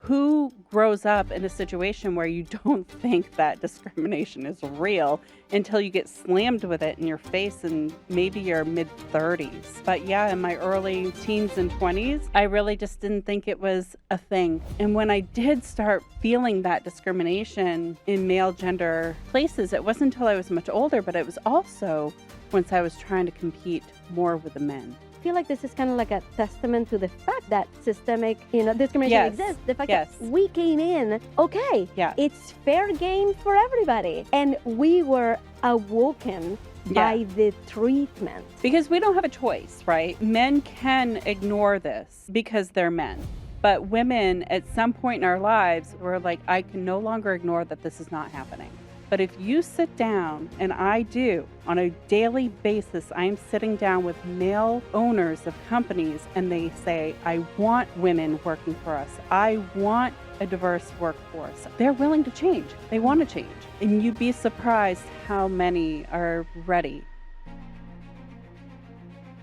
who grows up in a situation where you don't think that discrimination is real until you get slammed with it in your face in maybe your mid-30s. But yeah, in my early teens and 20s, I really just didn't think it was a thing. And when I did start feeling that discrimination in male gender places, it wasn't until I was much older, but it was also once I was trying to compete more with the men. I feel like this is kind of like a testament to the fact that systemic, discrimination exists. The fact that we came in, it's fair game for everybody. And we were awoken by the treatment. Because we don't have a choice, right? Men can ignore this because they're men. But women, at some point in our lives, were like, I can no longer ignore that this is not happening. But if you sit down, and I do, on a daily basis, I'm sitting down with male owners of companies, and they say, I want women working for us. I want a diverse workforce. They're willing to change. They want to change. And you'd be surprised how many are ready.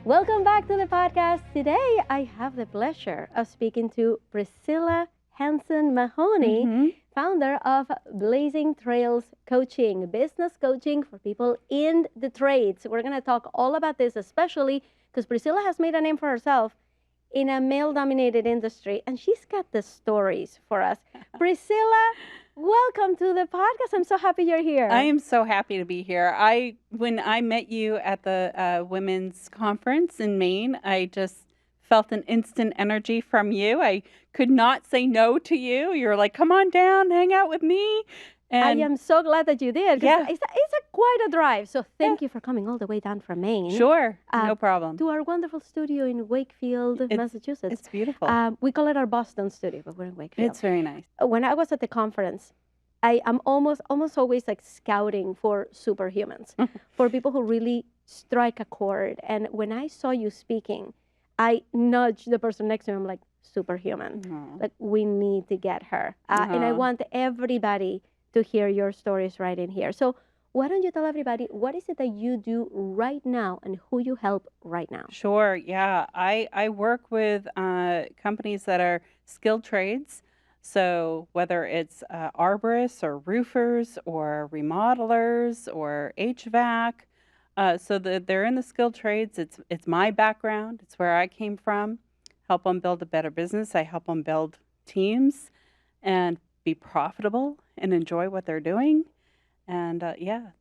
Welcome back to the podcast. Today, I have the pleasure of speaking to Priscilla Hansen Mahoney, founder of Blazing Trails Coaching, business coaching for people in the trades. We're going to talk all about this, especially because Priscilla has made a name for herself in a male-dominated industry, and she's got the stories for us. Priscilla, welcome to the podcast. I'm so happy you're here. I am so happy to be here. When I met you at the women's conference in Maine, I just felt an instant energy from you. I could not say no to you. You're like, come on down, hang out with me. And I am so glad that you did. It's quite a drive. So thank you for coming all the way down from Maine. Sure, no problem. To our wonderful studio in Wakefield, Massachusetts. It's beautiful. We call it our Boston studio, but we're in Wakefield. It's very nice. When I was at the conference, I am almost always like scouting for superhumans, for people who really strike a chord. And when I saw you speaking, I nudged the person next to me. I'm like, superhuman. Like, we need to get her. And I want everybody to hear your stories right in here. So why don't you tell everybody, what is it that you do right now and who you help right now? Sure, yeah. I work with companies that are skilled trades. So whether it's arborists or roofers or remodelers or HVAC, so they're in the skilled trades. It's my background. It's where I came from. Help them build a better business. I help them build teams and be profitable and enjoy what they're doing. And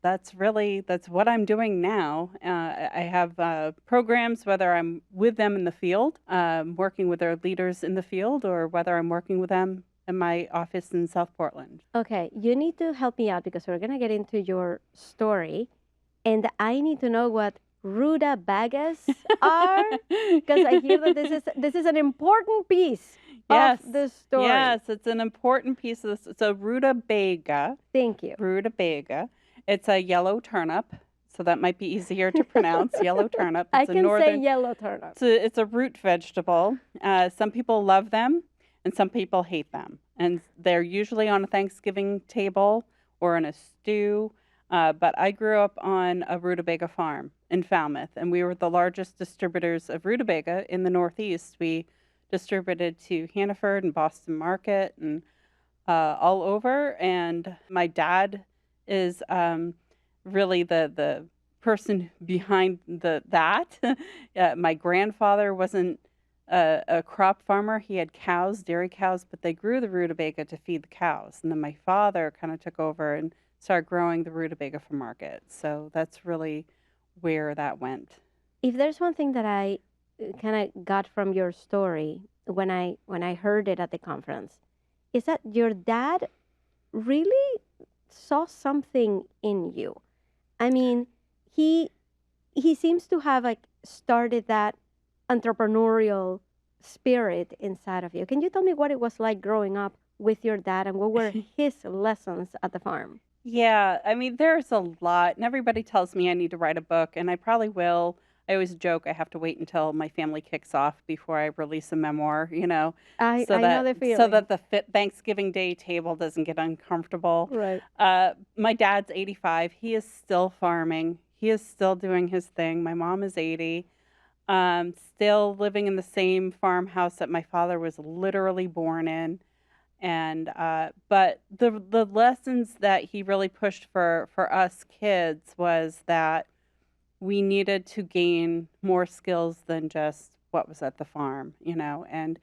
that's what I'm doing now. I have programs, whether I'm with them in the field, working with their leaders in the field, or whether I'm working with them in my office in South Portland. Okay, you need to help me out because we're going to get into your story. And I need to know what rutabagas are, because I hear that this is an important piece of the story. Yes, it's an important piece of this. It's a rutabaga. Thank you. Rutabaga. It's a yellow turnip, so that might be easier to pronounce. Yellow turnip. I can say yellow turnip. It's a root vegetable. Some people love them, and some people hate them. And they're usually on a Thanksgiving table or in a stew. But I grew up on a rutabaga farm in Falmouth, and we were the largest distributors of rutabaga in the Northeast. We distributed to Hannaford and Boston Market and all over. And my dad is really the person behind that. My grandfather wasn't a crop farmer. He had cows, dairy cows, but they grew the rutabaga to feed the cows. And then my father kind of took over and started growing the rutabaga for market. So that's really where that went. If there's one thing that I kind of got from your story when I heard it at the conference, is that your dad really saw something in you. I mean, he seems to have like started that entrepreneurial spirit inside of you. Can you tell me what it was like growing up with your dad and what were his lessons at the farm? Yeah, I mean, there's a lot, and everybody tells me I need to write a book, and I probably will. I always joke I have to wait until my family kicks off before I release a memoir, I know the feeling. So that the Thanksgiving Day table doesn't get uncomfortable. Right. My dad's 85. He is still farming. He is still doing his thing. My mom is 80. Still living in the same farmhouse that my father was literally born in. And but the lessons that he really pushed for us kids was that we needed to gain more skills than just what was at the farm, and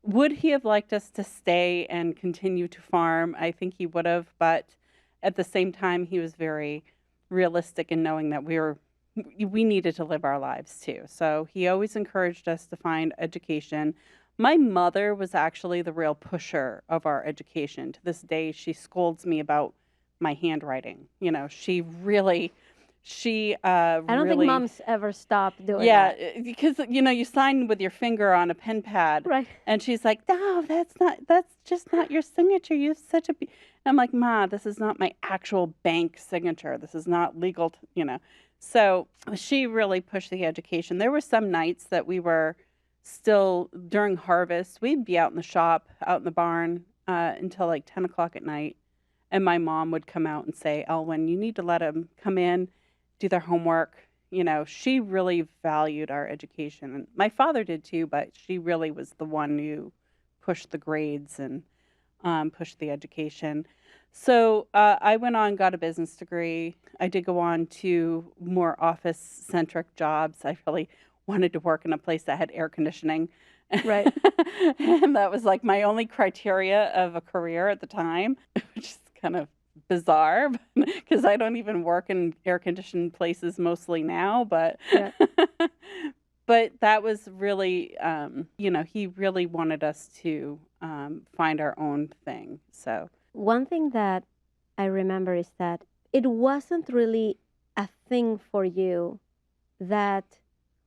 would he have liked us to stay and continue to farm? I think he would have, but at the same time, he was very realistic in knowing that we needed to live our lives too. So he always encouraged us to find education. My mother was actually the real pusher of our education. To this day, she scolds me about my handwriting. She I don't think really moms ever stop doing yeah, that. because you sign with your finger on a pen pad, Right. and she's like, "No, that's just not your signature. You have such a." I'm like, "Ma, this is not my actual bank signature. This is not legal, So she really pushed the education. There were some nights that we were still during harvest. We'd be out in the shop, out in the barn, until like 10 o'clock at night, and my mom would come out and say, "Elwyn, you need to let them come in, do their homework." She really valued our education. And my father did too, but she really was the one who pushed the grades and pushed the education. So I went on, got a business degree. I did go on to more office centric jobs. I really wanted to work in a place that had air conditioning. Right. And that was like my only criteria of a career at the time, which is kind of bizarre because I don't even work in air conditioned places mostly now, but Yeah. but that was really he really wanted us to find our own thing. So One thing that I remember is that it wasn't really a thing for you that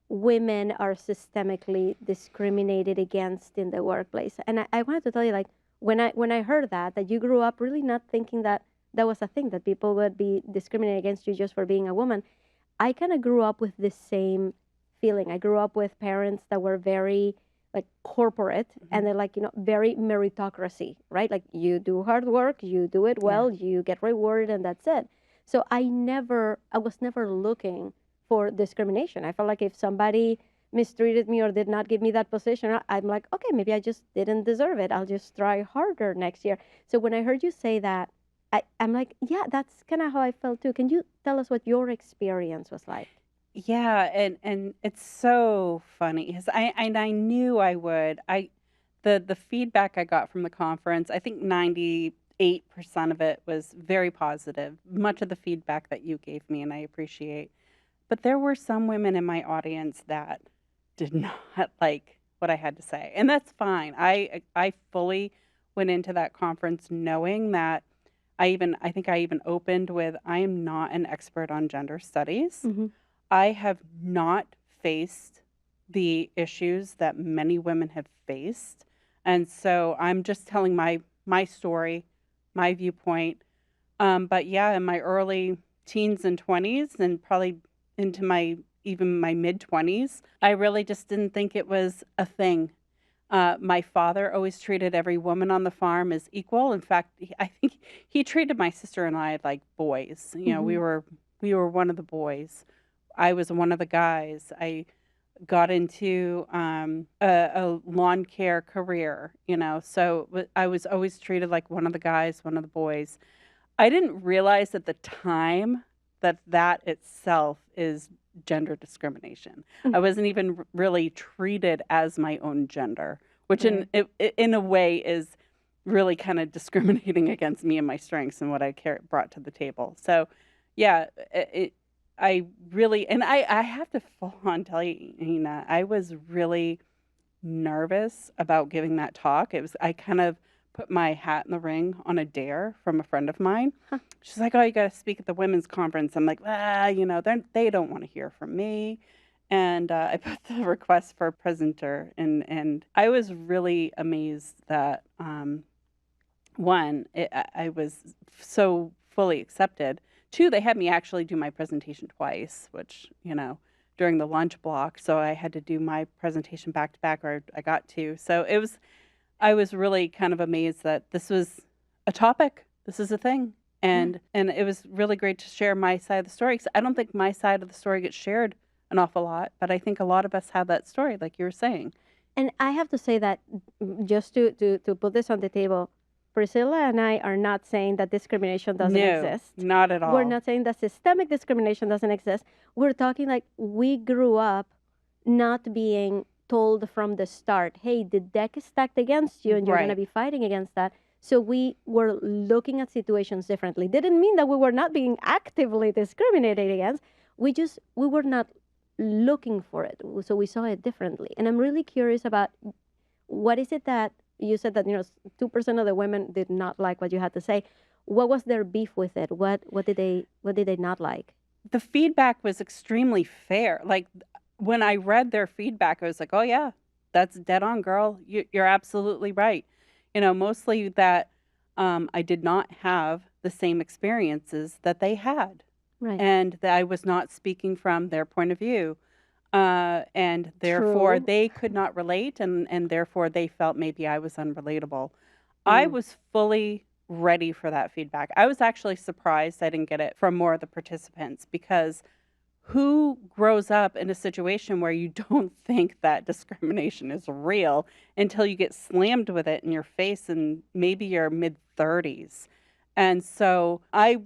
women are systemically discriminated against in the workplace. And I wanted to tell you, like, when I heard that you grew up really not thinking that that was a thing, that people would be discriminated against you just for being a woman. I kind of grew up with the same feeling. I grew up with parents that were very like corporate, and they're like, very meritocracy, right? Like, you do hard work, you do it yeah. well, you get rewarded, and that's it. So I was never looking for discrimination. I felt like if somebody mistreated me or did not give me that position, I'm like, okay, maybe I just didn't deserve it. I'll just try harder next year. So when I heard you say that, I'm like, yeah, that's kind of how I felt too. Can you tell us what your experience was like? Yeah, and it's so funny because I knew I would. The feedback I got from the conference, I think 98% of it was very positive. Much of the feedback that you gave me, and I appreciate. But there were some women in my audience that did not like what I had to say, and that's fine. I fully went into that conference knowing that I think I even opened with, I am not an expert on gender studies. Mm-hmm. I have not faced the issues that many women have faced. And so I'm just telling my story, my viewpoint. But yeah, in my early teens and 20s, and probably into my mid 20s, I really just didn't think it was a thing. My father always treated every woman on the farm as equal. In fact, I think he treated my sister and I like boys. Mm-hmm. We were one of the boys. I was one of the guys. I got into a lawn care career, so I was always treated like one of the guys, one of the boys. I didn't realize at the time that itself is gender discrimination. I wasn't even really treated as my own gender, which Right. in a way is really kind of discriminating against me and my strengths and what I brought to the table. So, yeah, I really, and I have to full on tell you, Nina, I was really nervous about giving that talk. I kind of put my hat in the ring on a dare from a friend of mine. Huh. She's like, "Oh, you got to speak at the women's conference." I'm like, they don't want to hear from me. And I put the request for a presenter, and I was really amazed that one, I was so fully accepted. Two, they had me actually do my presentation twice, which, during the lunch block. So I had to do my presentation back to back, or I got to. So I was really kind of amazed that this was a topic. This is a thing. And it was really great to share my side of the story, because I don't think my side of the story gets shared an awful lot, but I think a lot of us have that story, like you were saying. And I have to say that, just to put this on the table, Priscilla and I are not saying that discrimination doesn't No, exist. not at all. We're not saying that systemic discrimination doesn't exist. We're talking like we grew up not being told from the start, hey, the deck is stacked against you and you're going to Right. be fighting against that. So we were looking at situations differently. Didn't mean that we were not being actively discriminated against. We were not looking for it. So we saw it differently. And I'm really curious about what is it that you said that 2% of the women did not like what you had to say. What was their beef with it? What did they not like? The feedback was extremely fair. Like when I read their feedback, I was like, oh, yeah, that's dead on, girl. You're absolutely right. Mostly that I did not have the same experiences that they had. Right. And that I was not speaking from their point of view. And therefore, True. they could not relate, and therefore, they felt maybe I was unrelatable. I was fully ready for that feedback. I was actually surprised I didn't get it from more of the participants, because who grows up in a situation where you don't think that discrimination is real until you get slammed with it in your face in maybe your mid-30s? And so I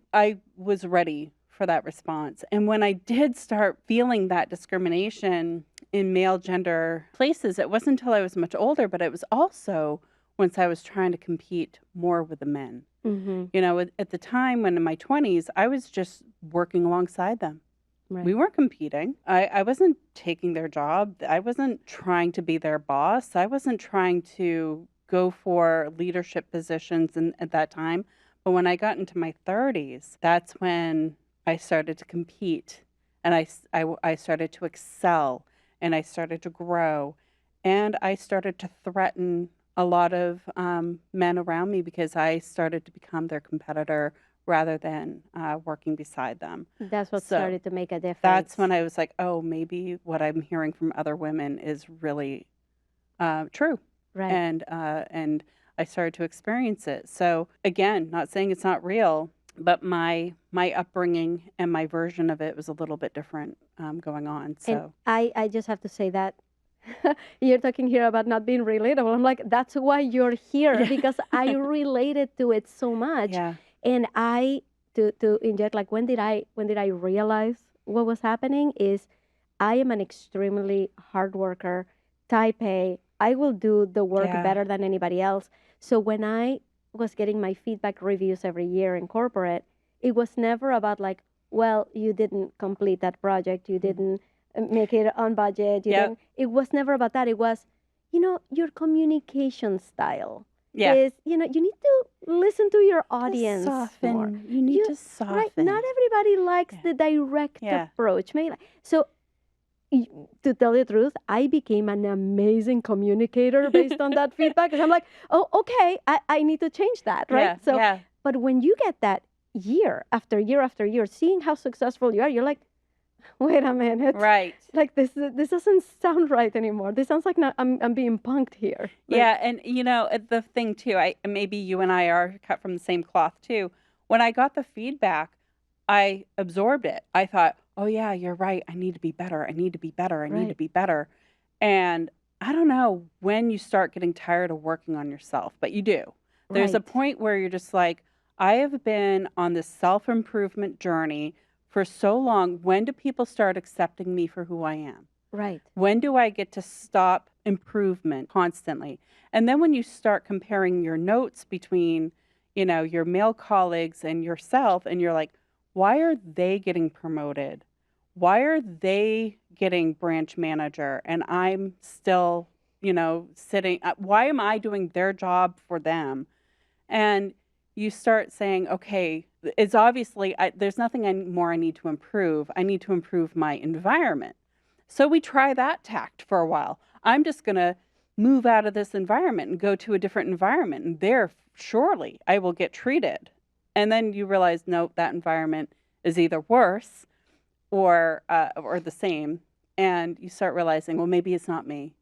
was ready for that response. And when I did start feeling that discrimination in male gender places, it wasn't until I was much older, but it was also once I was trying to compete more with the men. Mm-hmm. At the time when in my 20s, I was just working alongside them. Right. We weren't competing. I wasn't taking their job. I wasn't trying to be their boss. I wasn't trying to go for leadership positions at that time. But when I got into my 30s, that's when I started to compete, and I started to excel, and I started to grow, and I started to threaten a lot of men around me because I started to become their competitor rather than working beside them. That's what So started to make a difference. that's when I was like, oh, maybe what I'm hearing from other women is really true. Right. And I started to experience it. So again, not saying it's not real, but my upbringing and my version of it was a little bit different going on. So And I just have to say that you're talking here about not being relatable. I'm like, that's why you're here, Yeah. because I related to it so much. yeah, And I to inject, like, when did I realize what was happening is I am an extremely hard worker, type A. I will do the work Yeah. better than anybody else. So when I was getting my feedback reviews every year in corporate, it was never about like, well, you didn't complete that project, you didn't make it on budget, you Yep. didn't. It was never about that. It was, your communication style yeah. is, you need to listen to your audience Soften. more. You need You- to soften. Right? Not everybody likes Yeah. the direct Yeah. approach. So, to tell you the truth, I became an amazing communicator based on that feedback. Because I'm like, oh, okay, I need to change that, right? Yeah. So, yeah. but when you get that year after year after year, seeing how successful you are, you're like, wait a minute. Right. Like this doesn't sound right anymore. This sounds like I'm being punked here. Like, Yeah, and the thing too, maybe you and I are cut from the same cloth too. When I got the feedback, I absorbed it. I thought, "Oh yeah, you're right. I need to be better. I need to be better. I need to Right. be better." And I don't know when you start getting tired of working on yourself, but you do. There's a Right. point where you're just like, I have been on this self-improvement journey for so long. When do people start accepting me for who I am? Right. When do I get to stop improvement constantly? And then when you start comparing your notes between, your male colleagues and yourself, and you're like, why are they getting promoted? Why are they getting branch manager and I'm still, sitting? Why am I doing their job for them? And you start saying, okay, it's obviously, there's nothing more I need to improve. I need to improve my environment. So we try that tact for a while. I'm just going to move out of this environment and go to a different environment. And there, surely I will get treated. And then you realize, no, that environment is either worse or the same. And you start realizing, well, maybe it's not me.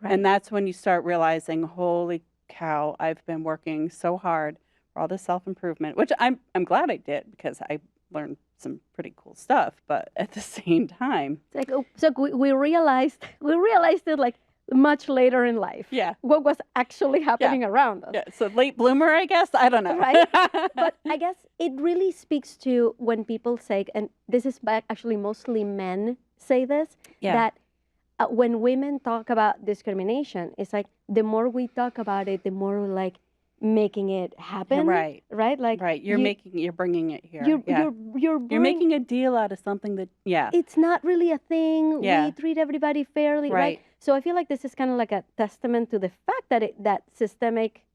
Right. And that's when you start realizing, holy cow, I've been working so hard for all this self-improvement, which I'm glad I did, because I learned some pretty cool stuff. But at the same time, It's like, oh, so we realized it like, much later in life. Yeah. What was actually happening around us. Yeah. So late bloomer, I guess. I don't know. Right? But I guess it really speaks to when people say, and this is actually mostly men say this, that when women talk about discrimination, it's like the more we talk about it, the more we're like making it happen. Right. Like You're bringing it here. You're making a deal out of something that it's not really a thing. Yeah. We treat everybody fairly, right? So I feel like this is kind of like a testament to the fact that that systemic,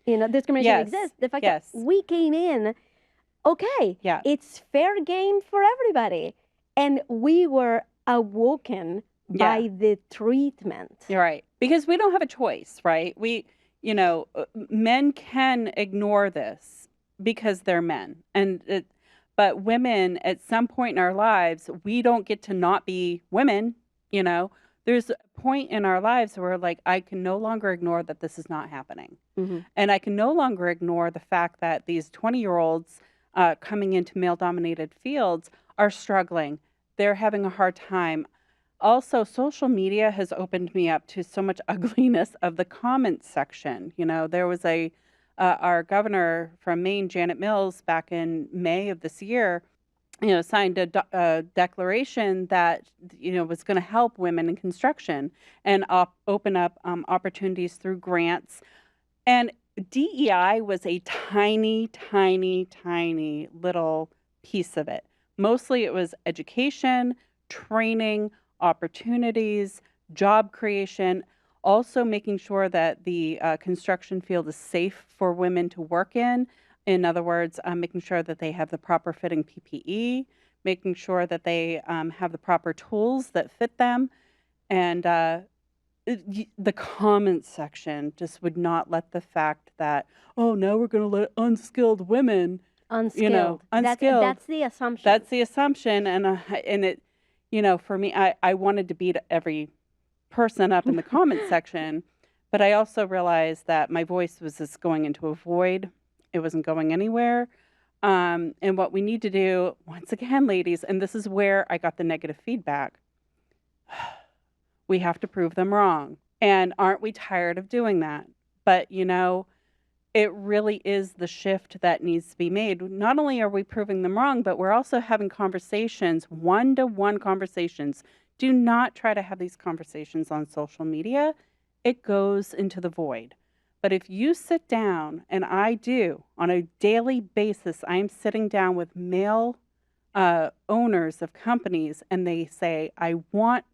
discrimination exists. The fact that we came in, okay, it's fair game for everybody, and we were awoken by the treatment. You're right, because we don't have a choice, right? Men can ignore this because they're men, but women at some point in our lives, we don't get to not be women. There's a point in our lives where like I can no longer ignore that this is not happening, and I can no longer ignore the fact that these 20-year-olds coming into male-dominated fields are struggling. They're having a hard time. Also, social media has opened me up to so much ugliness of the comments section. There was our governor from Maine, Janet Mills, back in May of this year, signed a declaration that, was going to help women in construction and open up opportunities through grants. And DEI was a tiny, tiny, tiny little piece of it. Mostly it was education, training, opportunities, job creation, also making sure that the construction field is safe for women to work in. In other words, making sure that they have the proper fitting PPE, making sure that they have the proper tools that fit them. And the comments section just would not let the fact that, oh, now we're going to let unskilled women, unskilled. That's the assumption. That's the assumption. And it, for me, I wanted to beat every person up in the comment section, but I also realized that my voice was just going into a void. It wasn't going anywhere. And what we need to do, once again, ladies, and this is where I got the negative feedback, we have to prove them wrong. And aren't we tired of doing that? But, it really is the shift that needs to be made. Not only are we proving them wrong, but we're also having conversations, one-to-one conversations. Do not try to have these conversations on social media. It goes into the void. But if you sit down, and I do, on a daily basis, I'm sitting down with male owners of companies, and they say, I want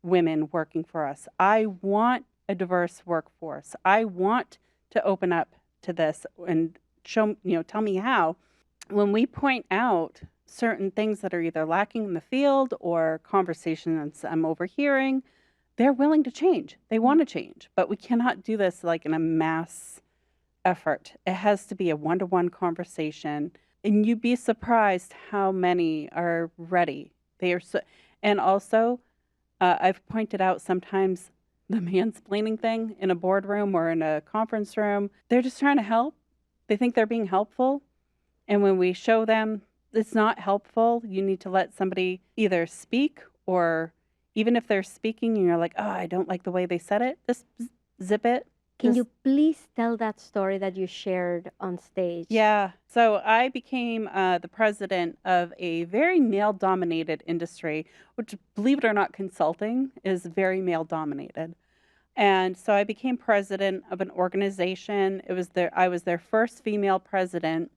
women working for us. I want a diverse workforce. I want to open up to this and tell me how. When we point out certain things that are either lacking in the field or conversations I'm overhearing, they're willing to change. They want to change, but we cannot do this like in a mass effort. It has to be a one-to-one conversation, and you'd be surprised how many are ready. And also, I've pointed out sometimes the mansplaining thing in a boardroom or in a conference room, they're just trying to help. They think they're being helpful. And when we show them it's not helpful, you need to let somebody either speak, or even if they're speaking and you're like, oh, I don't like the way they said it, just zip it. Can you please tell that story that you shared on stage? Yeah. So I became the president of a very male-dominated industry, which, believe it or not, consulting is very male-dominated. And so I became president of an organization. I was their first female president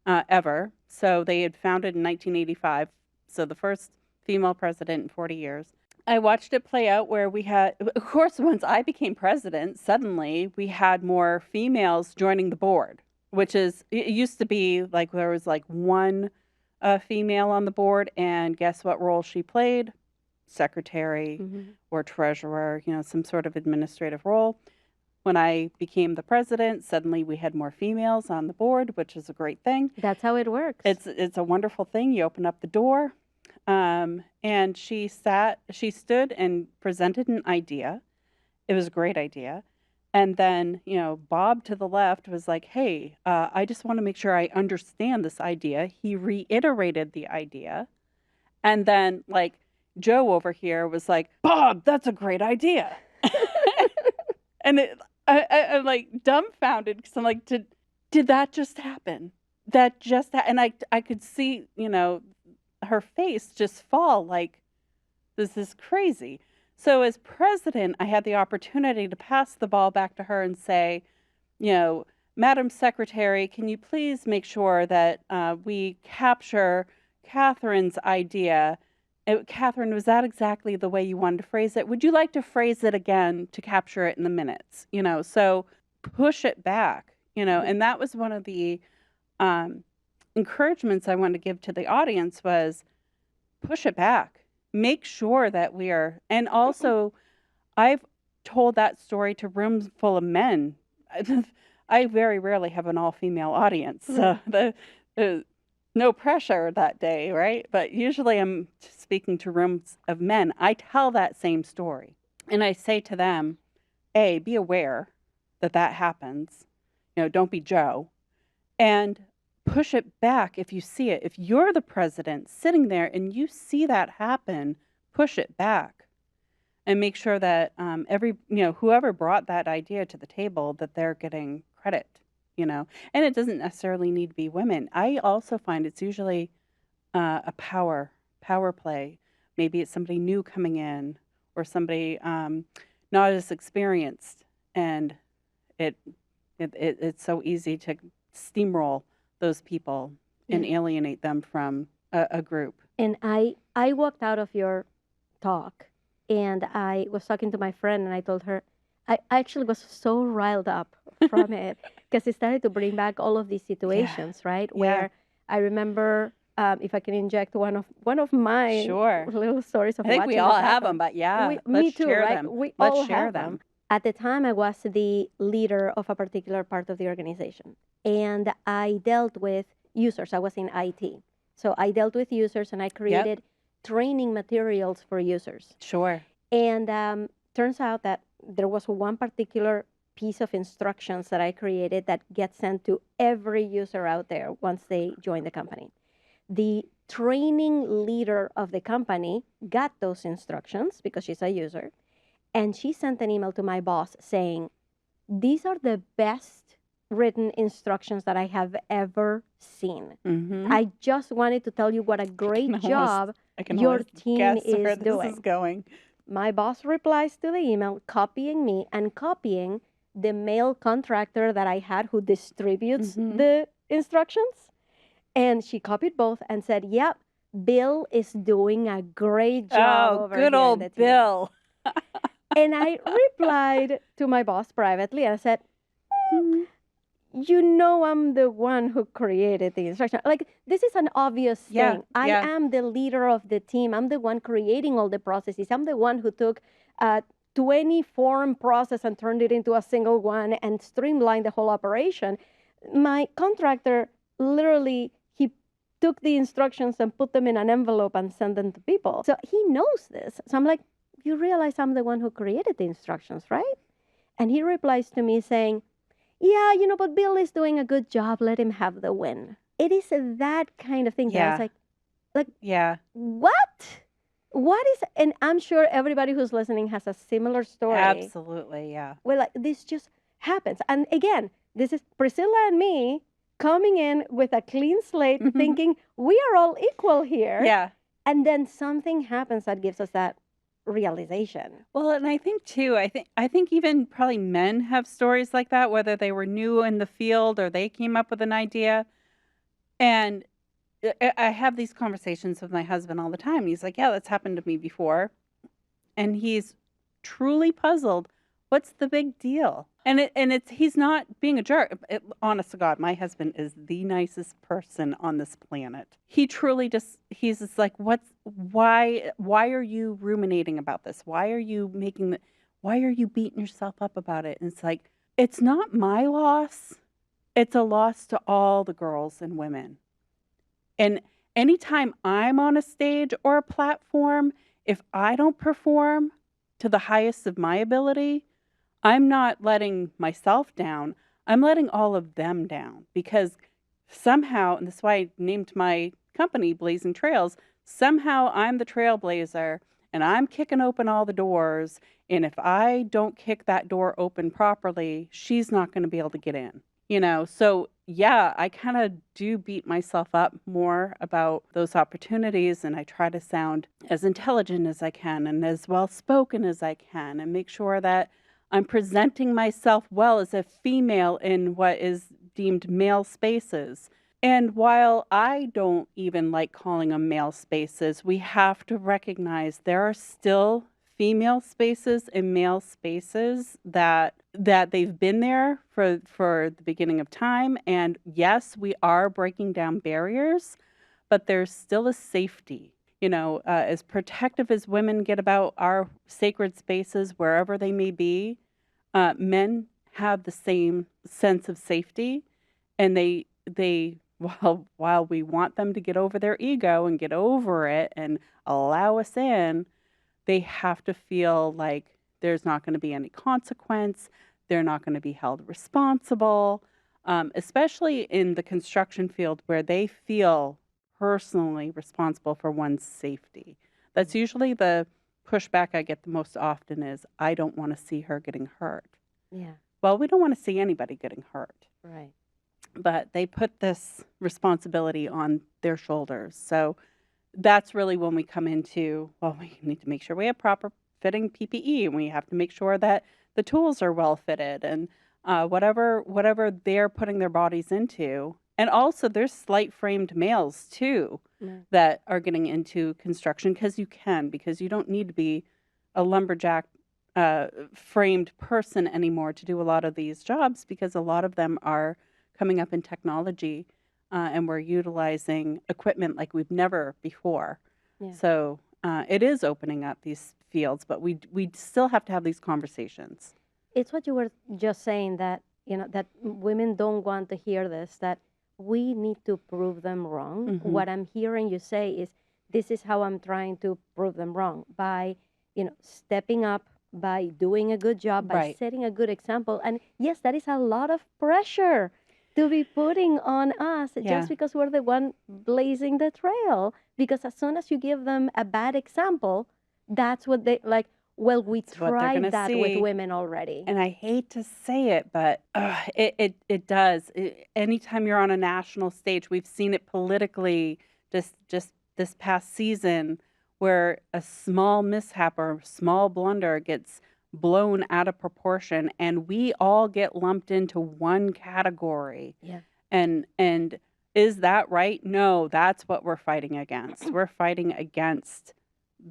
ever. So they had founded in 1985. So the first female president in 40 years. I watched it play out where we had, of course, once I became president, suddenly we had more females joining the board, which is, it used to be like there was like one female on the board, and guess what role she played? Secretary or treasurer, some sort of administrative role. When I became the president, suddenly we had more females on the board, which is a great thing. That's how it works. It's a wonderful thing. You open up the door. And she stood and presented an idea. It was a great idea. And then, Bob to the left was like, hey, I just want to make sure I understand this idea. He reiterated the idea. And then, like, Joe over here was like, Bob, that's a great idea. And I'm like dumbfounded because I'm like, did that just happen? That just and I could see, her face just fall like, this is crazy. So as president, I had the opportunity to pass the ball back to her and say, Madam Secretary, can you please make sure that we capture Catherine's idea? Catherine, was that exactly the way you wanted to phrase it? Would you like to phrase it again to capture it in the minutes? So push it back, and that was one of the encouragements I wanted to give to the audience was push it back. Make sure that we are, and also I've told that story to rooms full of men. I very rarely have an all-female audience, so no pressure that day, right? But usually I'm speaking to rooms of men. I tell that same story, and I say to them, A, be aware that happens. Don't be Joe, and push it back if you see it. If you're the president sitting there and you see that happen, push it back and make sure that whoever brought that idea to the table, that they're getting credit, and it doesn't necessarily need to be women. I also find it's usually a power play. Maybe it's somebody new coming in or somebody not as experienced, and it's so easy to steamroll those people and alienate them from a group. And I walked out of your talk and I was talking to my friend and I told her, I actually was so riled up from it because it started to bring back all of these situations, right? Where I remember, if I can inject one of my little stories of I think watching we all this have happen. them, but Me too, right? them. We Let's all share have them. At the time, I was the leader of a particular part of the organization, and I dealt with users. I was in IT. So I dealt with users, and I created training materials for users. Sure. And turns out that there was one particular piece of instructions that I created that gets sent to every user out there once they join the company. The training leader of the company got those instructions because she's a user, and she sent an email to my boss saying, these are the best written instructions that I have ever seen. Mm-hmm. I just wanted to tell you what a great job your team is doing. This is going. My boss replies to the email, copying me and copying the male contractor that I had who distributes the instructions. And she copied both and said, yep, Bill is doing a great job over here. Good old Bill. And I replied to my boss privately and I said, I'm the one who created the instruction. Like, this is an obvious thing. I am the leader of the team. I'm the one creating all the processes. I'm the one who took 20 form process and turned it into a single one and streamlined the whole operation. My contractor literally, he took the instructions and put them in an envelope and sent them to people. So he knows this. So I'm like, you realize I'm the one who created the instructions, right? And he replies to me saying, yeah, but Bill is doing a good job. Let him have the win. It is that kind of thing that I was like, what? What is, and I'm sure everybody who's listening has a similar story. Absolutely, yeah. Well, like, this just happens. And again, this is Priscilla and me coming in with a clean slate, thinking we are all equal here. Yeah. And then something happens that gives us that realization. Well, and I think too, I think even probably men have stories like that, whether they were new in the field or they came up with an idea. And I have these conversations with my husband all the time. He's like, yeah, that's happened to me before. And he's truly puzzled. What's the big deal? And he's not being a jerk. Honest to God, my husband is the nicest person on this planet. He truly he's just like, why are you ruminating about this? Why are you beating yourself up about it? And it's like, it's not my loss. It's a loss to all the girls and women. And anytime I'm on a stage or a platform, if I don't perform to the highest of my ability, I'm not letting myself down. I'm letting all of them down because somehow, and that's why I named my company Blazing Trails, somehow I'm the trailblazer and I'm kicking open all the doors. And if I don't kick that door open properly, she's not going to be able to get in. So yeah, I kind of do beat myself up more about those opportunities, and I try to sound as intelligent as I can and as well spoken as I can and make sure that I'm presenting myself well as a female in what is deemed male spaces. And while I don't even like calling them male spaces, we have to recognize there are still female spaces and male spaces that they've been there for the beginning of time. And yes, we are breaking down barriers, but there's still a safety. As protective as women get about our sacred spaces, wherever they may be, men have the same sense of safety, and they while we want them to get over their ego and get over it and allow us in, they have to feel like there's not going to be any consequence. They're not going to be held responsible, especially in the construction field where they feel personally responsible for one's safety. That's usually the pushback I get the most often is, I don't want to see her getting hurt. Yeah. Well, we don't want to see anybody getting hurt. Right. But they put this responsibility on their shoulders. So that's really when we come into, well, we need to make sure we have proper fitting PPE, and we have to make sure that the tools are well fitted, and whatever they're putting their bodies into. And also there's slight framed males too that are getting into construction because you don't need to be a lumberjack framed person anymore to do a lot of these jobs, because a lot of them are coming up in technology, and we're utilizing equipment like we've never before. Yeah. So it is opening up these fields, but we still have to have these conversations. It's what you were just saying, that that women don't want to hear this, that we need to prove them wrong. Mm-hmm. What I'm hearing you say is, this is how I'm trying to prove them wrong, by stepping up, by doing a good job, by setting a good example. And yes, that is a lot of pressure to be putting on us, just because we're the one blazing the trail. Because as soon as you give them a bad example, that's what they like. Well, we tried that with women already. And I hate to say it, but it does. Anytime you're on a national stage, we've seen it politically just this past season, where a small mishap or a small blunder gets blown out of proportion, and we all get lumped into one category. Yeah. And is that right? No, that's what we're fighting against. We're fighting against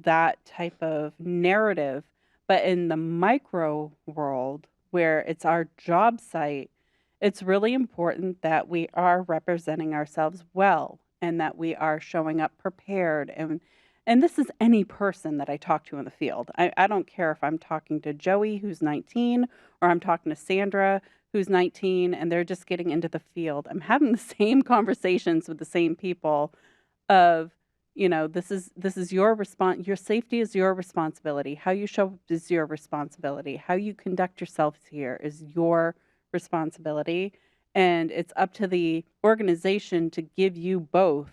that type of narrative. But in the micro world, where it's our job site, it's really important that we are representing ourselves well, and that we are showing up prepared. And this is any person that I talk to in the field. I don't care if I'm talking to Joey, who's 19, or I'm talking to Sandra, who's 19, and they're just getting into the field. I'm having the same conversations with the same people of, this is your response. Your safety is your responsibility. How you show up is your responsibility. How you conduct yourself here is your responsibility. And it's up to the organization to give you both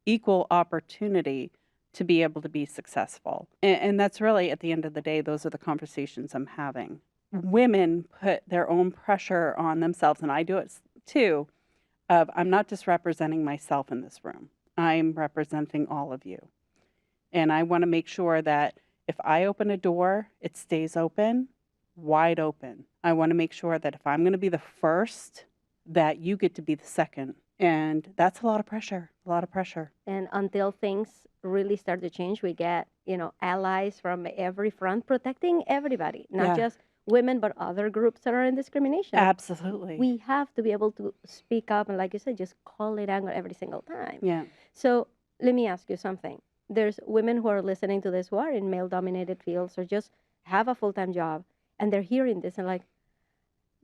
equal opportunity to be able to be successful. And that's really, at the end of the day, those are the conversations I'm having. Women put their own pressure on themselves, and I do it too, of, I'm not just representing myself in this room. I'm representing all of you. And I want to make sure that if I open a door, it stays open, wide open. I want to make sure that if I'm going to be the first, that you get to be the second. And that's a lot of pressure, And until things really start to change, we get, allies from every front protecting everybody, not just women, but other groups that are in discrimination. Absolutely. We have to be able to speak up and, like you said, just call it out every single time. Yeah. So let me ask you something. There's women who are listening to this who are in male-dominated fields or just have a full-time job, and they're hearing this and like,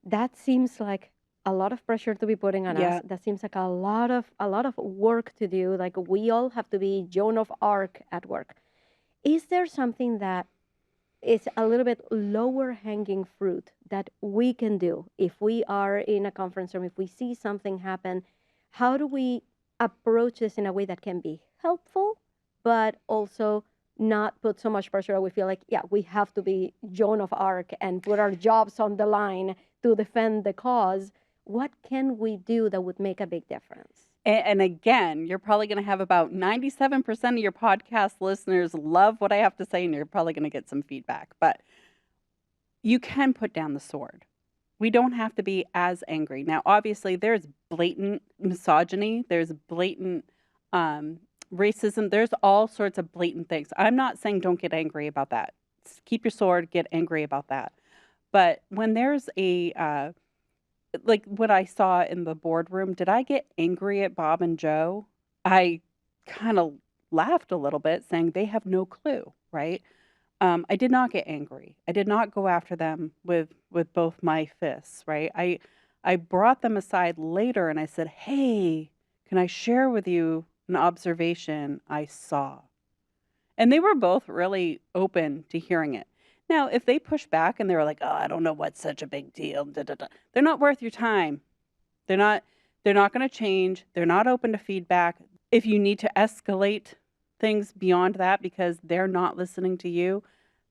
that seems like a lot of pressure to be putting on us. That seems like a lot of work to do. Like, we all have to be Joan of Arc at work. Is there something that is a little bit lower hanging fruit that we can do if we are in a conference room, if we see something happen? How do we approach this in a way that can be helpful, but also not put so much pressure that we feel like, yeah, we have to be Joan of Arc and put our jobs on the line to defend the cause. What can we do that would make a big difference? And again, you're probably going to have about 97% of your podcast listeners love what I have to say, and you're probably going to get some feedback. But you can put down the sword. We don't have to be as angry. Now, obviously, there's blatant misogyny, there's blatant racism, there's all sorts of blatant things. I'm not saying don't get angry about that. Keep your sword, get angry about that. But when there's like what I saw in the boardroom, did I get angry at Bob and Joe? I kind of laughed a little bit, saying they have no clue, right? I did not get angry. I did not go after them with both my fists, right? I brought them aside later and I said, "Hey, can I share with you an observation I saw?" And they were both really open to hearing it. Now, if they push back and they were like, "Oh, I don't know what's such a big deal," da, da, da, they're not worth your time. They're not they're not going to change. They're not open to feedback. If you need to escalate things beyond that because they're not listening to you,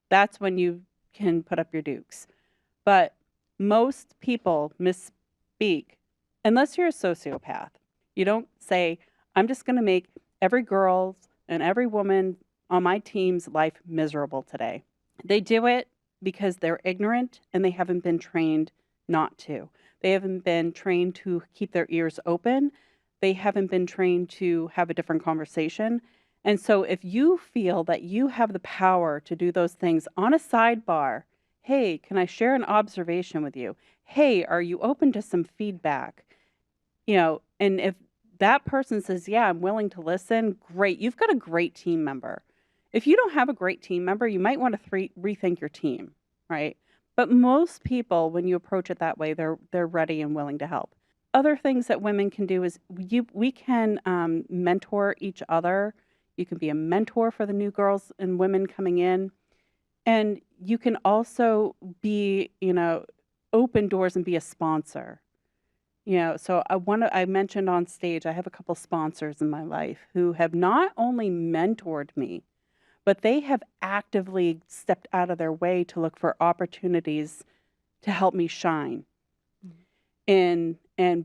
that's when you can put up your dukes. But most people misspeak unless you're a sociopath. You don't say, "I'm just going to make every girl's and every woman on my team's life miserable today." They do it because they're ignorant and they haven't been trained not to. They haven't been trained to keep their ears open. They haven't been trained to have a different conversation. And so if you feel that you have the power to do those things on a sidebar, "Hey, can I share an observation with you? Hey, are you open to some feedback?" And if that person says, "Yeah, I'm willing to listen," great. You've got a great team member. If you don't have a great team member, you might want to rethink your team, right? But most people, when you approach it that way, they're ready and willing to help. Other things that women can do is we can mentor each other. You can be a mentor for the new girls and women coming in. And you can also be, open doors and be a sponsor. So I mentioned on stage, I have a couple sponsors in my life who have not only mentored me, but they have actively stepped out of their way to look for opportunities to help me shine and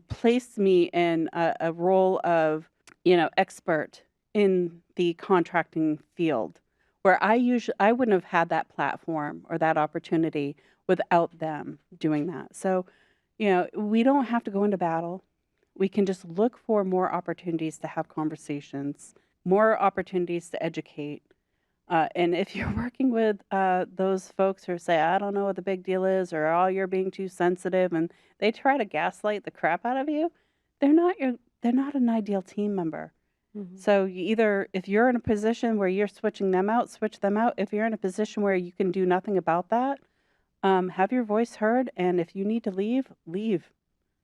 placed me in a role of, expert in the contracting field where I wouldn't have had that platform or that opportunity without them doing that. So, we don't have to go into battle. We can just look for more opportunities to have conversations, more opportunities to educate. And if you're working with those folks who say, "I don't know what the big deal is," or "Oh, you're being too sensitive," and they try to gaslight the crap out of you, they're not an ideal team member. Mm-hmm. So if you're in a position where you're switching them out, switch them out. If you're in a position where you can do nothing about that, have your voice heard. And if you need to leave, leave.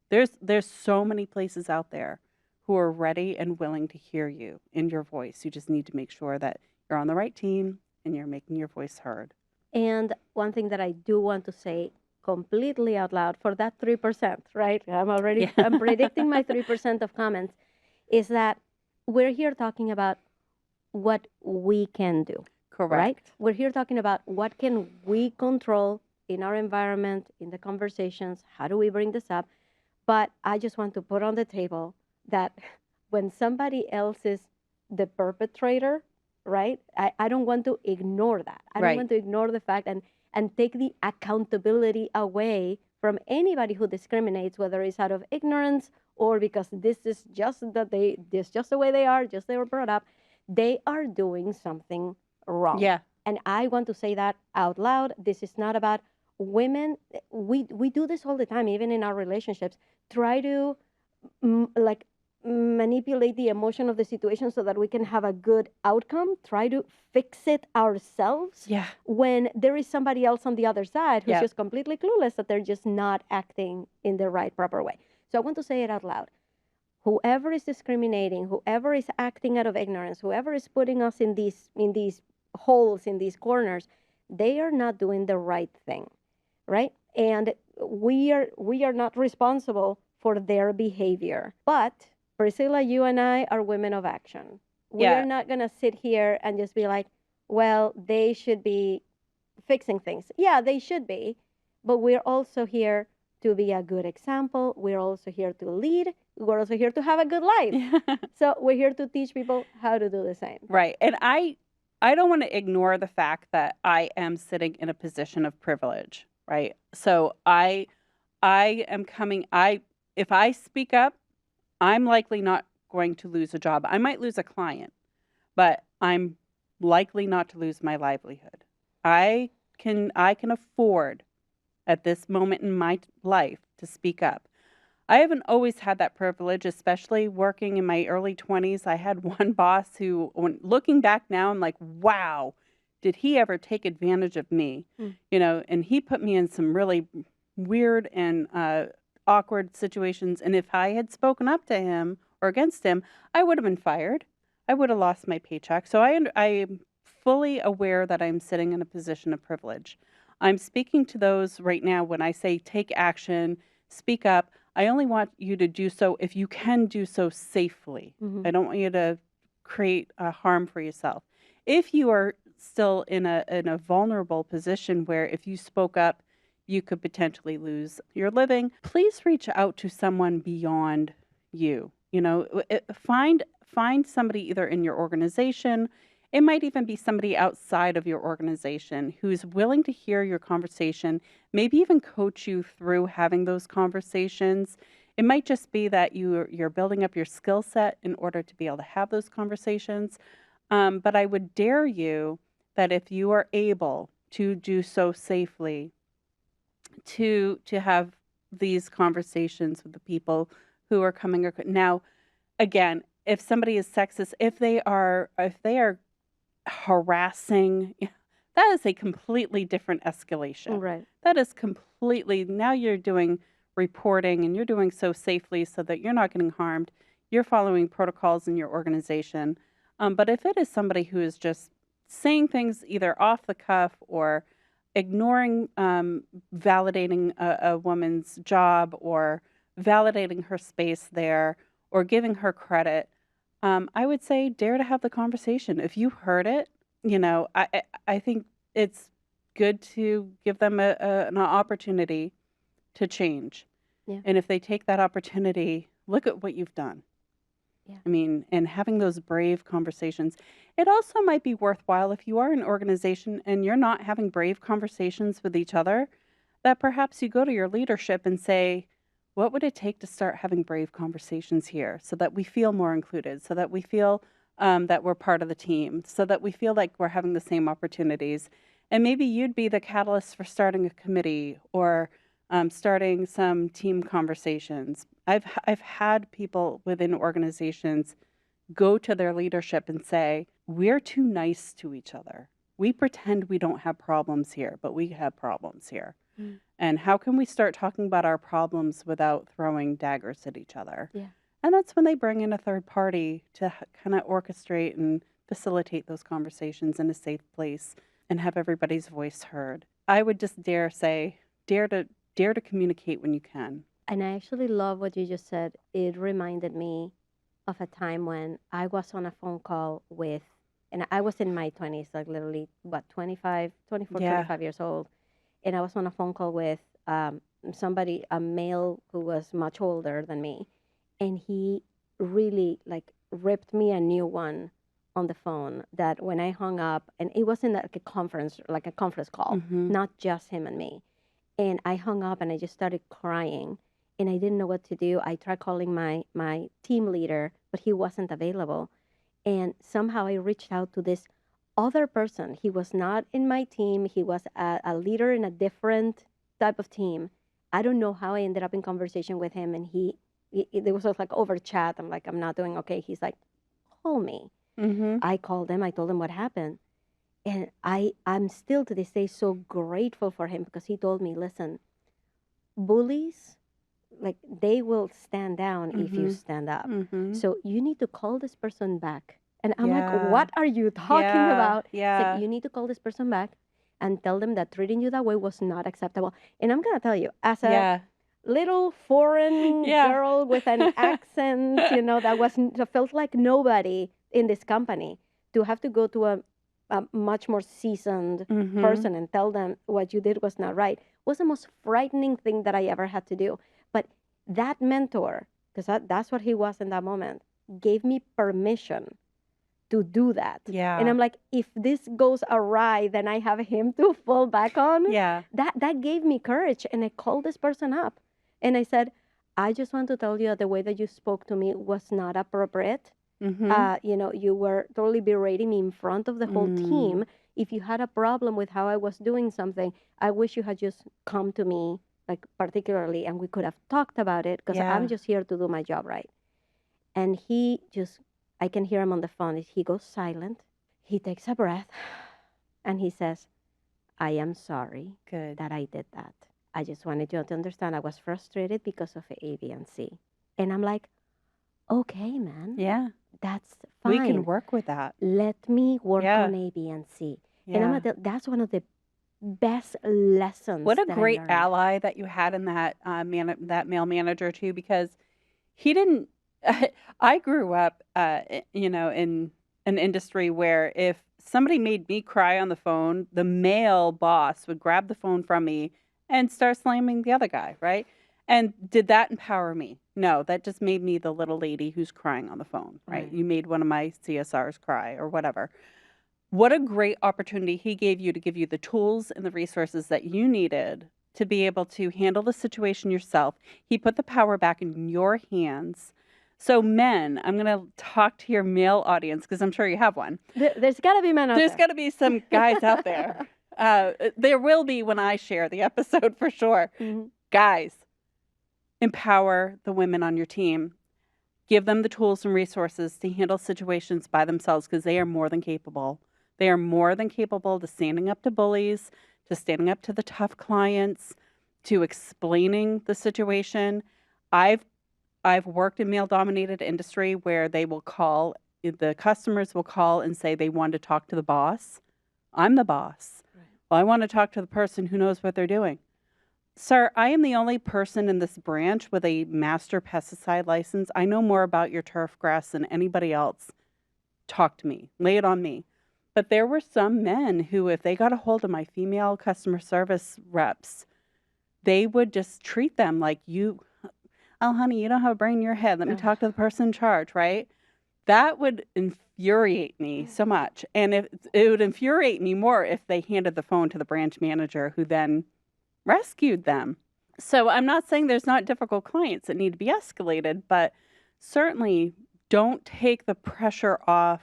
There's so many places out there who are ready and willing to hear you in your voice. You just need to make sure that you're on the right team and you're making your voice heard. And one thing that I do want to say completely out loud for that 3%, right? I'm predicting my 3% of comments, is that we're here talking about what we can do. Correct. Right? We're here talking about what can we control in our environment, in the conversations, how do we bring this up? But I just want to put on the table that when somebody else is the perpetrator, right? I don't want to ignore that. I don't want to ignore the fact and take the accountability away from anybody who discriminates, whether it's out of ignorance or because this is just just the way they are, just they were brought up. They are doing something wrong. Yeah. And I want to say that out loud. This is not about women. We do this all the time, even in our relationships. Try to manipulate the emotion of the situation so that we can have a good outcome. Try to fix it ourselves. Yeah. When there is somebody else on the other side who's just completely clueless that they're just not acting in the right, proper way. So I want to say it out loud. Whoever is discriminating, whoever is acting out of ignorance, whoever is putting us in these holes, in these corners, they are not doing the right thing, right? And we are not responsible for their behavior. But Priscilla, you and I are women of action. We are not going to sit here and just be like, well, they should be fixing things. Yeah, they should be, but we're also here to be a good example. We're also here to lead. We're also here to have a good life. So we're here to teach people how to do the same. Right. And I don't want to ignore the fact that I am sitting in a position of privilege, right? So I am coming I if I speak up, I'm likely not going to lose a job. I might lose a client, but I'm likely not to lose my livelihood. I can afford at this moment in my life to speak up. I haven't always had that privilege, especially working in my early 20s. I had one boss who, when looking back now, I'm like, wow, did he ever take advantage of me? And he put me in some really weird and awkward situations. And if I had spoken up to him or against him, I would have been fired. I would have lost my paycheck. So I am fully aware that I'm sitting in a position of privilege. I'm speaking to those right now when I say take action, speak up. I only want you to do so if you can do so safely. I don't want you to create harm for yourself. If you are still in a vulnerable position where if you spoke up, you could potentially lose your living, please reach out to someone beyond you. Find somebody either in your organization. It might even be somebody outside of your organization who's willing to hear your conversation, maybe even coach you through having those conversations. It might just be that you're building up your skill set in order to be able to have those conversations. But I would dare you that if you are able to do so safely, to have these conversations with the people who are coming. Now, again, if somebody is sexist, if they are harassing, that is a completely different escalation. Right. That is completely, now you're doing reporting and you're doing so safely so that you're not getting harmed. You're following protocols in your organization. But if it is somebody who is just saying things either off the cuff or ignoring validating a woman's job or validating her space there or giving her credit, I would say dare to have the conversation. If you heard it, I think it's good to give them an opportunity to change. Yeah. And if they take that opportunity, look at what you've done. Yeah. I mean, and having those brave conversations. It also might be worthwhile if you are an organization and you're not having brave conversations with each other, that perhaps you go to your leadership and say, what would it take to start having brave conversations here so that we feel more included, so that we feel that we're part of the team, so that we feel like we're having the same opportunities? And maybe you'd be the catalyst for starting a committee or starting some team conversations. I've had people within organizations go to their leadership and say, we're too nice to each other. We pretend we don't have problems here, but we have problems here. And how can we start talking about our problems without throwing daggers at each other? Yeah. And that's when they bring in a third party to kind of orchestrate and facilitate those conversations in a safe place and have everybody's voice heard. I would just dare to communicate when you can. And I actually love what you just said. It reminded me of a time when I was on a phone call with, and I was in my 20s, like literally, 24, 25 years old. And I was on a phone call with somebody, a male who was much older than me. And he really ripped me a new one on the phone that when I hung up, and it wasn't like a conference call, not just him and me. And I hung up and I just started crying and I didn't know what to do. I tried calling my team leader, but he wasn't available. And somehow I reached out to this other person. He was not in my team. He was a leader in a different type of team. I don't know how I ended up in conversation with him. And it was like over chat. I'm like, I'm not doing okay. He's like, call me. I called him. I told him what happened. And I'm still to this day so grateful for him because he told me, listen, bullies, they will stand down if you stand up. So you need to call this person back. And I'm like, what are you talking about? Yeah. It's like, you need to call this person back and tell them that treating you that way was not acceptable. And I'm going to tell you, as a little foreign girl with an accent, that felt like nobody in this company, to have to go to a much more seasoned Mm-hmm. person and tell them what you did was not right was the most frightening thing that I ever had to do. But that mentor, because that's what he was in that moment, gave me permission to do that. Yeah. And I'm like, if this goes awry, then I have him to fall back on. Yeah. That gave me courage. And I called this person up and I said, I just want to tell you that the way that you spoke to me was not appropriate. Mm-hmm. You were totally berating me in front of the whole team. If you had a problem with how I was doing something, I wish you had just come to me, like particularly, and we could have talked about it because Yeah. I'm just here to do my job right. And I can hear him on the phone. He goes silent. He takes a breath and he says, I am sorry Good. that I did that. I just wanted you to understand I was frustrated because of A, B, and C. And I'm like, okay, man. Yeah. That's fine. We can work with that. Let me work Yeah. on A, B, and C. Yeah. And that's one of the best lessons. What a that I great learned. ally that you had in that that male manager too, because he didn't. I grew up, in an industry where if somebody made me cry on the phone, the male boss would grab the phone from me and start slamming the other guy, right? And did that empower me? No, that just made me the little lady who's crying on the phone, right? Right. You made one of my CSRs cry or whatever. What a great opportunity he gave you to give you the tools and the resources that you needed to be able to handle the situation yourself. He put the power back in your hands. So men, I'm going to talk to your male audience because I'm sure you have one. There's got to be men out There's there. got to be some guys out there. There will be when I share the episode for sure. Mm-hmm. Guys, empower the women on your team. Give them the tools and resources to handle situations by themselves because they are more than capable. They are more than capable to standing up to bullies, to standing up to the tough clients, to explaining the situation. I've worked in male-dominated industry where they will call, the customers will call and say they want to talk to the boss. I'm the boss. Right. Well, I want to talk to the person who knows what they're doing. Sir, I am the only person in this branch with a master pesticide license. I know more about your turf grass than anybody else. Talk to me. Lay it on me. But there were some men who, if they got a hold of my female customer service reps, they would just treat them like oh, honey, you don't have a brain in your head. Let me talk to the person in charge, right? That would infuriate me so much. And it would infuriate me more if they handed the phone to the branch manager who then rescued them. So I'm not saying there's not difficult clients that need to be escalated, but certainly don't take the pressure off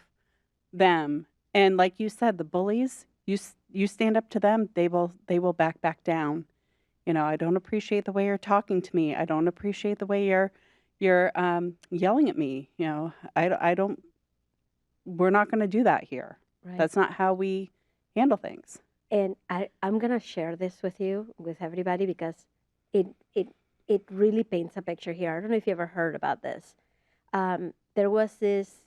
them. And like you said, the bullies, you stand up to them, they will back down. I don't appreciate the way you're talking to me. I don't appreciate the way you're yelling at me. I don't. We're not going to do that here. Right. That's not how we handle things. And I'm gonna share this with you, with everybody, because it really paints a picture here. I don't know if you ever heard about this. There was this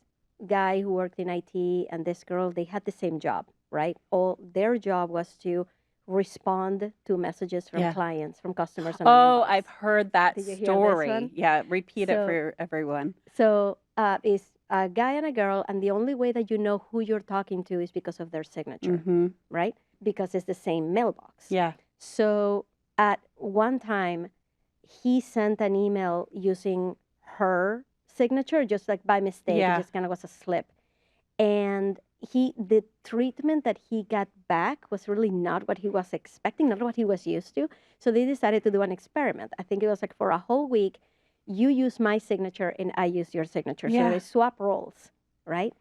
guy who worked in IT and this girl, they had the same job, right? All their job was to respond to messages from clients, from customers. Oh, I've heard that Did you hear this story. one? Yeah, repeat it for everyone. So it's a guy and a girl, and the only way that you know who you're talking to is because of their signature, right? Because it's the same mailbox. Yeah. So at one time, he sent an email using her signature, just like by mistake. Yeah. It just kind of was a slip. And the treatment that he got back was really not what he was expecting, not what he was used to. So they decided to do an experiment. I think it was like for a whole week, you use my signature and I use your signature. Yeah. So they swap roles, right?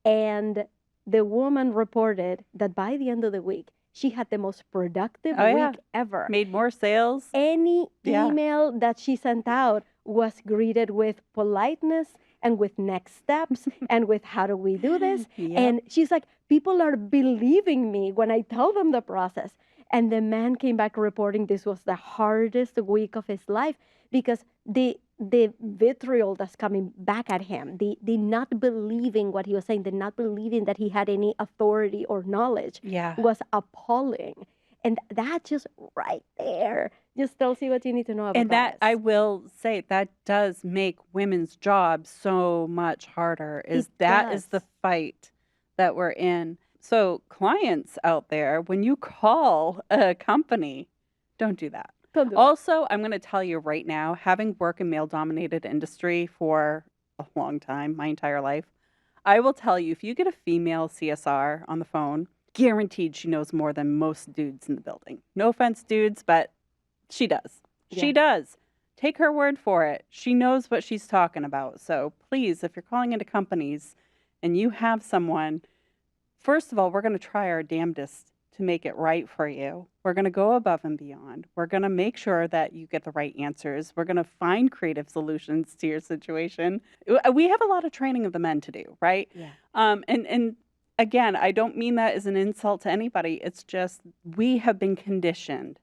And the woman reported that by the end of the week, she had the most productive week ever. Made more sales. Any email that she sent out was greeted with politeness and with next steps and with how do we do this? Yep. And she's like, people are believing me when I tell them the process. And the man came back reporting this was the hardest week of his life because the vitriol that's coming back at him, the not believing what he was saying, the not believing that he had any authority or knowledge was appalling. And that just right there just tells you what you need to know about and that. this. I will say that does make women's jobs so much harder. Is the fight that we're in. So, clients out there, when you call a company, don't do that. Don't do that. Also, I'm going to tell you right now, having worked in male dominated industry for a long time, my entire life, I will tell you if you get a female CSR on the phone, guaranteed she knows more than most dudes in the building. No offense, dudes, but she does. She Yeah. does. Take her word for it. She knows what she's talking about. So please, if you're calling into companies and you have someone, first of all, we're going to try our damnedest to make it right for you. We're going to go above and beyond. We're going to make sure that you get the right answers. We're going to find creative solutions to your situation. We have a lot of training of the men to do, right? Yeah. And again, I don't mean that as an insult to anybody. It's just we have been conditioned.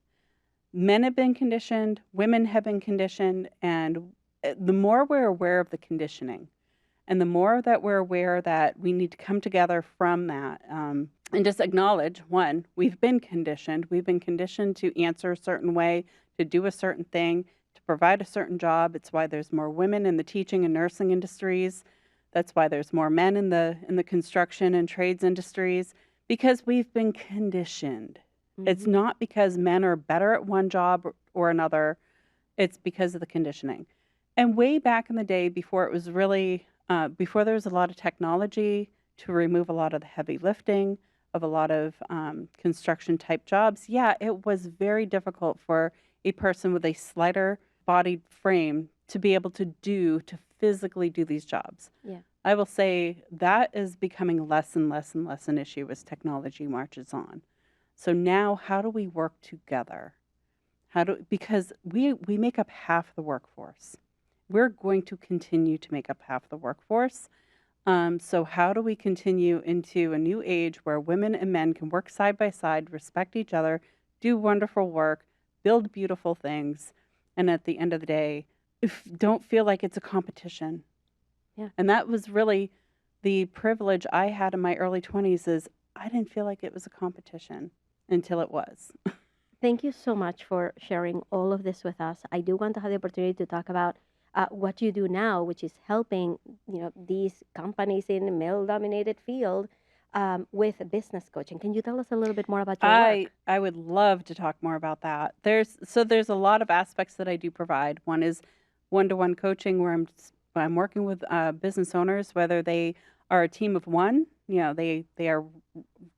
Men have been conditioned, women have been conditioned, and the more we're aware of the conditioning, and the more that we're aware that we need to come together from that and just acknowledge, one, we've been conditioned. We've been conditioned to answer a certain way, to do a certain thing, to provide a certain job. It's why there's more women in the teaching and nursing industries. That's why there's more men in the construction and trades industries, because we've been conditioned. It's not because men are better at one job or another. It's because of the conditioning. And way back in the day, before it was really, before there was a lot of technology to remove a lot of the heavy lifting of a lot of construction type jobs, yeah, it was very difficult for a person with a slighter bodied frame to be able to physically do these jobs. Yeah. I will say that is becoming less and less and less an issue as technology marches on. So now how do we work together? Because we make up half the workforce. We're going to continue to make up half the workforce. So how do we continue into a new age where women and men can work side by side, respect each other, do wonderful work, build beautiful things, and at the end of the day, don't feel like it's a competition. Yeah. And that was really the privilege I had in my early 20s is I didn't feel like it was a competition until it was. Thank you so much for sharing all of this with us. I do want to have the opportunity to talk about what you do now, which is helping these companies in a male-dominated field with business coaching. Can you tell us a little bit more about your work? I would love to talk more about that. There's a lot of aspects that I do provide. One is one-to-one coaching where I'm working with business owners, whether they are a team of one, they are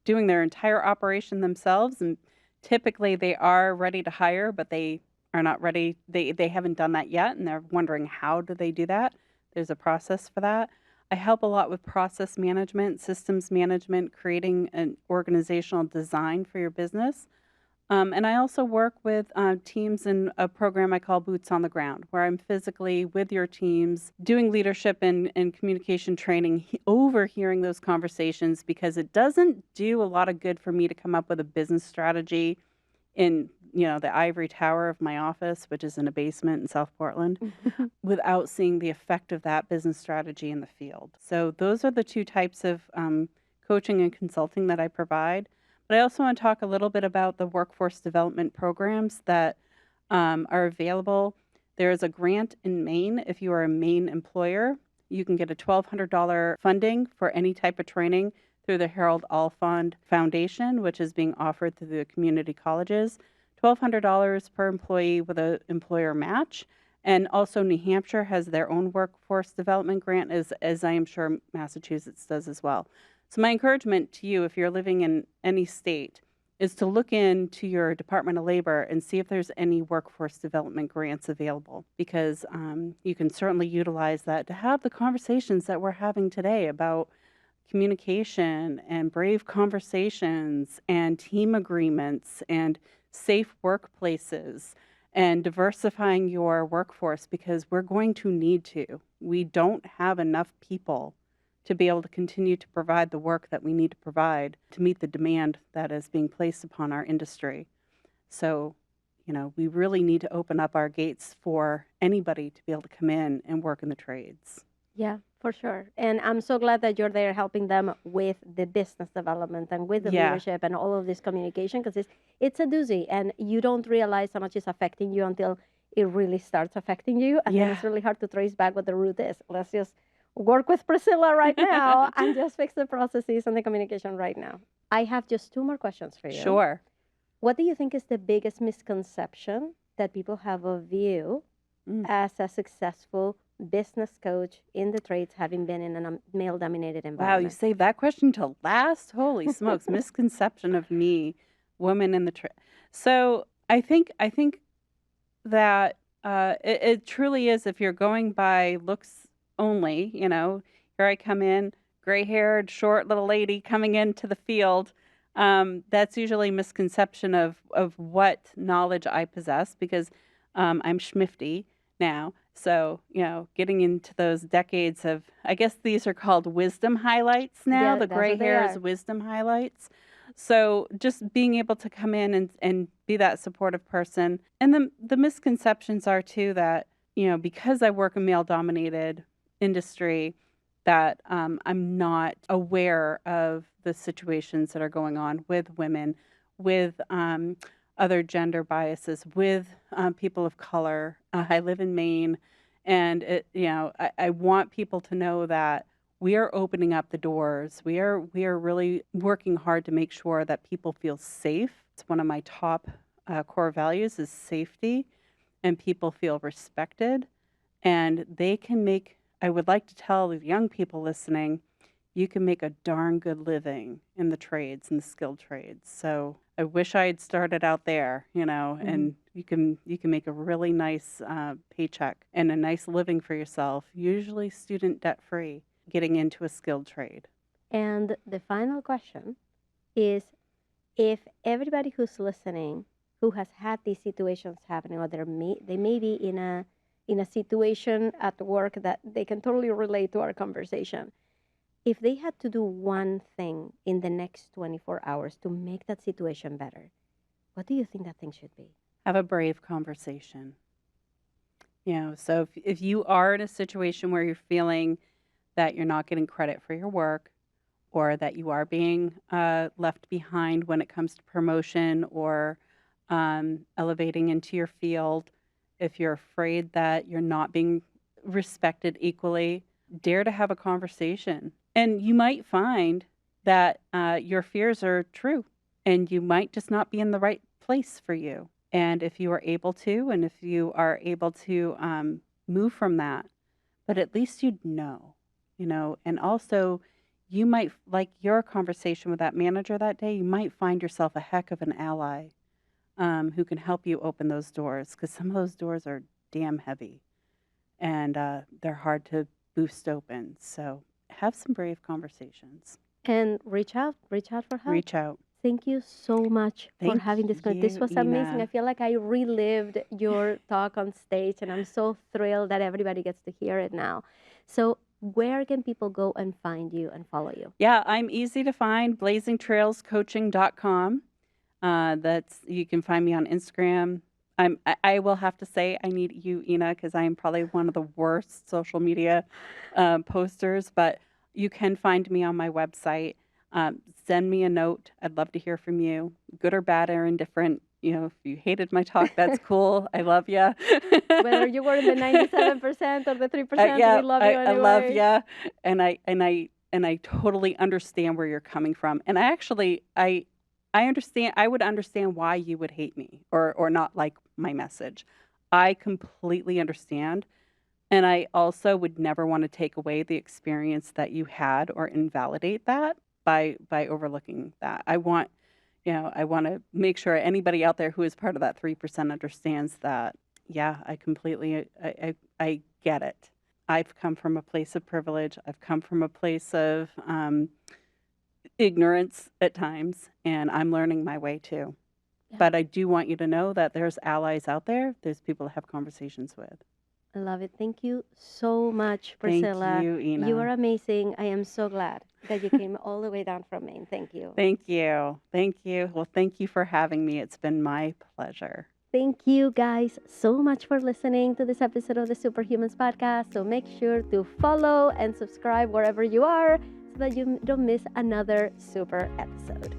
doing their entire operation themselves, and typically they are ready to hire, but they are not ready. They haven't done that yet, and they're wondering how do they do that. There's a process for that. I help a lot with process management, systems management, creating an organizational design for your business. And I also work with teams in a program I call Boots on the Ground, where I'm physically with your teams doing leadership and communication training, overhearing those conversations, because it doesn't do a lot of good for me to come up with a business strategy in the ivory tower of my office, which is in a basement in South Portland, without seeing the effect of that business strategy in the field. So those are the two types of coaching and consulting that I provide. But I also want to talk a little bit about the workforce development programs that are available. There is a grant in Maine. If you are a Maine employer, you can get a $1,200 funding for any type of training through the Harold Alfond Foundation, which is being offered through the community colleges. $1,200 per employee with an employer match. And also New Hampshire has their own workforce development grant, as I am sure Massachusetts does as well. So my encouragement to you, if you're living in any state, is to look into your Department of Labor and see if there's any workforce development grants available, because you can certainly utilize that to have the conversations that we're having today about communication and brave conversations and team agreements and safe workplaces and diversifying your workforce, because we're going to need to. We don't have enough people to be able to continue to provide the work that we need to provide to meet the demand that is being placed upon our industry. So, we really need to open up our gates for anybody to be able to come in and work in the trades. Yeah, for sure. And I'm so glad that you're there helping them with the business development and with the leadership and all of this communication, because it's a doozy and you don't realize how much it's affecting you until it really starts affecting you. And then it's really hard to trace back what the root is. Let's just work with Priscilla right now and just fix the processes and the communication right now. I have just 2 more questions for you. Sure. What do you think is the biggest misconception that people have of you as a successful business coach in the trades, having been in a male-dominated Wow, you environment? saved that question till last? Holy smokes, misconception of me, woman in the trade. So I think that it truly is, if you're going by looks only, here I come in, gray-haired, short little lady coming into the field. That's usually a misconception of what knowledge I possess, because I'm schmifty now. So, getting into those decades of, I guess these are called wisdom highlights now, Yeah, the that's gray what they hairs, are. wisdom highlights. So just being able to come in and be that supportive person. And the misconceptions are too that, because I work in male-dominated industry, that I'm not aware of the situations that are going on with women, with other gender biases, with people of color. I live in Maine, and I want people to know that we are opening up the doors. We are really working hard to make sure that people feel safe. It's one of my top core values is safety, and people feel respected, and they can make. I would like to tell the young people listening, you can make a darn good living in the trades and the skilled trades. So I wish I had started out there, and you can make a really nice paycheck and a nice living for yourself, usually student debt free, getting into a skilled trade. And the final question is, if everybody who's listening who has had these situations happening, or they may be in a situation at work that they can totally relate to our conversation, if they had to do one thing in the next 24 hours to make that situation better, what do you think that thing should be? Have a brave conversation. So if you are in a situation where you're feeling that you're not getting credit for your work, or that you are being left behind when it comes to promotion or elevating into your field, if you're afraid that you're not being respected equally, dare to have a conversation. And you might find that your fears are true, and you might just not be in the right place for you. And if you are able to, move from that, but at least you'd know, and also you might, like your conversation with that manager that day, you might find yourself a heck of an ally who can help you open those doors, because some of those doors are damn heavy, and they're hard to boost open. So have some brave conversations. And reach out for help. Reach out. Thank you so much for Thank having this. This you, was amazing. Ina. I feel like I relived your talk on stage, and I'm so thrilled that everybody gets to hear it now. So where can people go and find you and follow you? Yeah, I'm easy to find, blazingtrailscoaching.com. You can find me on Instagram. I will have to say I need you, Ina, because I am probably one of the worst social media posters, but you can find me on my website. Send me a note. I'd love to hear from you, good or bad or indifferent. If you hated my talk, that's cool. I love you. Whether you were in the 97% or the 3%, we love you anyway. I love you, and I totally understand where you're coming from. And I understand. I would understand why you would hate me or not like my message. I completely understand. And I also would never want to take away the experience that you had or invalidate that by overlooking that. I want to make sure anybody out there who is part of that 3% understands that, yeah, I get it. I've come from a place of privilege. I've come from a place of ignorance at times, and I'm learning my way too. Yeah. But I do want you to know that there's allies out there. There's people to have conversations with. I love it. Thank you so much, Priscilla. Thank you, Ina. You are amazing. I am so glad that you came all the way down from Maine. Thank you. Thank you. Thank you. Well, thank you for having me. It's been my pleasure. Thank you guys so much for listening to this episode of the Superhumans podcast. So make sure to follow and subscribe wherever you are so that you don't miss another super episode.